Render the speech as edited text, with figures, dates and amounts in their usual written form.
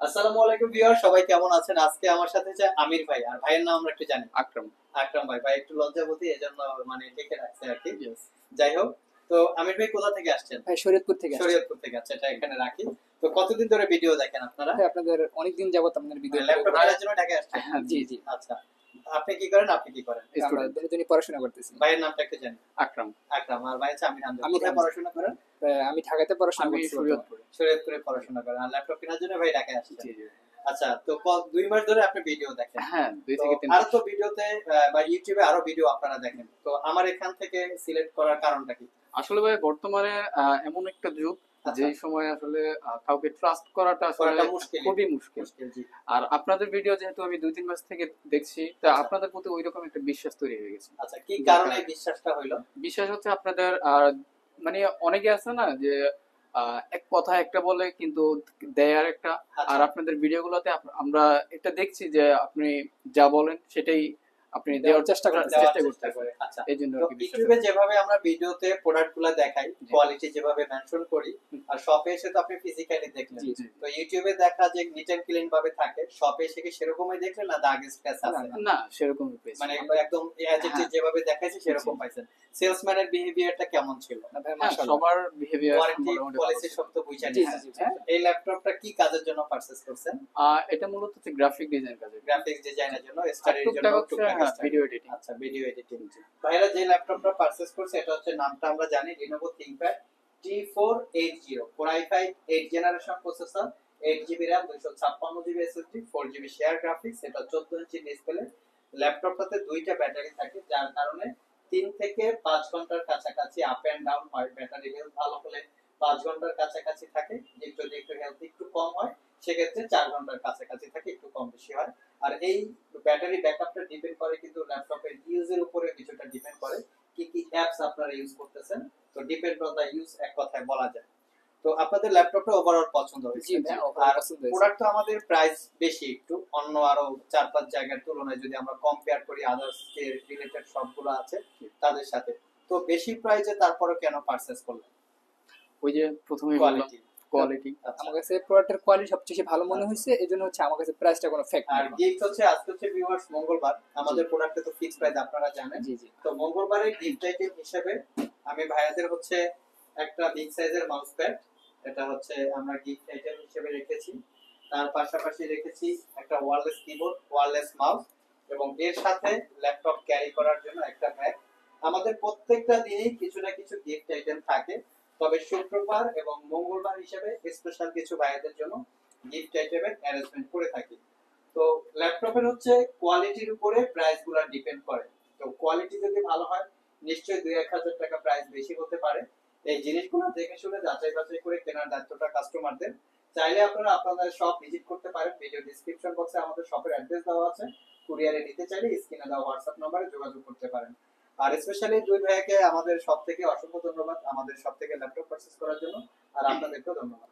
আসসালামু আলাইকুম ভিউয়ার, সবাই কেমন আছেন? আজকে আমার সাথে আছে আমির ভাই, আর ভাইয়ের নাম আমরা একটু জানি, আকরাম। আকরাম ভাই। ভাই একটু লজ্জাবতী, এজন্য মানে ডেকে রাখছে আর কি। Yes. যাই হোক, তো আমির ভাই কোথা থেকে আসছেন? ভাই শরীয়তপুর থেকে আসছি। শরীয়তপুর থেকে। আচ্ছা, এটা এখানে রাখি। তো কতদিন ধরে ভিডিও দেখেন আপনারা? ভাই আপনাদের অনেকদিন যাবত আপনাদের ভিডিও ল্যাপটপ কেনার জন্য ঢাকায় আসছেন? জি জি। আচ্ছা, আপনি কি করেন? আপনি কি করেন? আমরা দুজনই পড়াশোনা করতেছি। ভাইয়ের নামটা একটু জানি। আকরাম। আকরাম। আর ভাই হচ্ছে আমির হামজা। আমির কোথায় হামজা। পড়াশোনা করেন? আমি ঢাকাতে পড়াশোনা আমি করছি। শরীয়তপুরে। শরীয়তপুরে পড়াশোনা করেন। আর ল্যাপটপ কেনার জন্য ভাই ঢাকায় আসছেন? জি জি। আচ্ছা, তো 2 মাস ধরে আপনি ভিডিও দেখেন? হ্যাঁ, 2 তো থেকে 3 আরো মাস। তো ভিডিওতে বা ইউটিউবে আরো ভিডিও আপনারা দেখেন, তো আমার এখান থেকে সিলেক্ট করার কারণটা কি? আসলে ভাই বর্তমানে এমন একটা যুগ আচ্ছা। যে সময় আসলে কাউকে ট্রাস্ট করাটা আসলে করাটা মুশকিল। খুবই মুশকিল। জি। আর আপনাদের ভিডিও যেহেতু আমি 2-3 মাস থেকে দেখছি, তা আচ্ছা। আপনাদের প্রতি ওইরকম একটা বিশ্বাস তৈরি হয়ে গেছে। আচ্ছা, কি কারণে এই বিশ্বাসটা হইলো? বিশ্বাস হচ্ছে আপনাদের মানে অনেকে আছে না যে এক কথা একটা বলে কিন্তু দেয় আর একটা। আচ্ছা। আর আপনাদের ভিডিওগুলোতে আমরা এটা দেখছি যে আপনি যা বলেন সেটাই আপনি দেওয়ার চেষ্টা দেওয়ার চেষ্টা করে। আচ্ছা, এই জন্য তো আর কি বিশ্বাস ইউটিউবে যেভাবে আমরা ভিডিওতে প্রোডাক্টগুলো দেখাই, জি। কোয়ালিটি যেভাবে মেনশন করি, আর শপে এসে তো আপনি ফিজিক্যালি দেখলেন। জি, জি। তো ইউটিউবে দেখা যে নিট এন্ড ক্লিন ভাবে থাকে, শপে এসে কি সেরকমই দেখলেন না দাগ স্ক্র্যাচ আছে? না সেরকমই পেয়েছি। মানে একদম অ্যাজ ইট ইজ যেভাবে দেখাইছে সেরকম পাইছেন? সেলসম্যানের বিহেভিয়ারটা কেমন ছিল? ভাই হ্যাঁ, মাশাআল্লাহ। সবার বিহেভিয়ার ওয়ারেন্টি মোটামুটি ভালো পলিসি ছিল। সব তো বুঝা জি, নিছেন। জি, জি। এই ল্যাপটপটা কি কাজের জন্য পারচেজ করছেন? এটা মূলত হচ্ছে গ্রাফিক ডিজাইন কাজে। গ্রাফিক্স ডিজাইনের জন্য, স্টাডির জন্য, টুকটাক হচ্ছে টুকটাক study। Video editing. আচ্ছা, ভিডিও এডিটিং। ভাইরা যে ল্যাপটপটা পারচেজ করছে এটা হচ্ছে, নামটা আমরা জানি, Lenovo ThinkPad T480 Core i5 8 generation processor, 8GB RAM, 256GB SSD, 4GB share graphics. এটা 14 ইঞ্চি ডিসপ্লে। ল্যাপটপটাতে দুইটা ব্যাটারি থাকে, যার কারণে 3 থেকে 5 ঘন্টার কাছাকাছি আপ এন্ড ডাউন হয়। ব্যাটারি হেলথ ভালো হলে 5 ঘন্টার কাছাকাছি থাকে, একটু হেলথ একটু কম হয় সেক্ষেত্রে 4 ঘন্টার কাছাকাছি থাকে, একটু কম বেশি হয়। আর এই ব্যাটারি ব্যাকআপটা ডিপেন্ড করে কিন্তু ল্যাপটপের ইউজের উপরে কিছুটা ডিপেন্ড করে, কি কি অ্যাপস আপনারা ইউজ করতেছেন। তো ডিপেন্ড অন দা ইউজ এক কথায় বলা যায়। তো আপনাদের ল্যাপটপটা ওভারঅল পছন্দ হয়েছে? জি ভাই, overall আর পছন্দ হয়েছে। প্রোডাক্ট তো আমাদের প্রাইস বেশি একটু, অন্য আরো 4-5 জায়গার তুলনায় যদি আমরা কম্পেয়ার করি আদার্স যে রিলেটেড সবগুলো আছে তাদের সাথে, তো বেশি প্রাইসে তারপরে কেন পারচেজ করলেন? ওই যে প্রথমেই বললাম কোয়ালিটি। কোয়ালিটি। আমার কাছে প্রোডাক্টের কোয়ালিটি সবচেয়ে ভালো মনে হয়েছে, এজন্য হচ্ছে আমার কাছে প্রাইসটা কোনো ফ্যাক্ট আর না। গিফট হচ্ছে, আজকে হচ্ছে ভিউয়ার্স মঙ্গলবার, আমাদের প্রোডাক্টে তো ফিক্স প্রাইস আপনারা জানেন। জি জি। তো মঙ্গলবারের গিফট আইটেম হিসেবে আমি ভাইয়াদের হচ্ছে একটা বিগ সাইজের মাউস প্যাড, এটা হচ্ছে আমরা গিফট আইটেম হিসেবে রেখেছি। তার পাশাপাশি রেখেছি একটা ওয়্যারলেস কিবোর্ড, ওয়্যারলেস মাউস, এবং এর সাথে ল্যাপটপ ক্যারি করার জন্য একটা ব্যাগ। আমাদের প্রত্যেকটা দিনই কিছু না কিছু গিফট আইটেম থাকে, তবে শুক্রবার এবং মঙ্গলবার হিসেবে স্পেশাল কিছু ভাইয়াদের জন্য গিফট আইটেমের অ্যারেঞ্জমেন্ট করে থাকি। তো ল্যাপটপের হচ্ছে কোয়ালিটির উপরে প্রাইসগুলো ডিপেন্ড করে। তো কোয়ালিটি যদি ভালো হয় নিশ্চয়ই 2-1000 টাকা প্রাইস বেশি হতে পারে। এই জিনিসগুলো দেখে শুনে যাচাই বাছাই করে কেনার দায়িত্বটা কাস্টমারদের। চাইলে আপনারা আপনাদের শপ ভিজিট করতে পারেন, ভিডিও ডেসক্রিপশন বক্সে আমাদের শপের অ্যাড্রেস দেওয়া আছে। কুরিয়ারে নিতে চাইলে স্ক্রিনে দেওয়া হোয়াটসঅ্যাপ নম্বরে যোগাযোগ করতে পারেন। আর স্পেশালি দুই ভাইয়াকে আমাদের শপ থেকে অসংখ্য ধন্যবাদ আমাদের শপ থেকে ল্যাপটপ পারচেজ করার জন্য, আর আপনাদেরকেও ধন্যবাদ।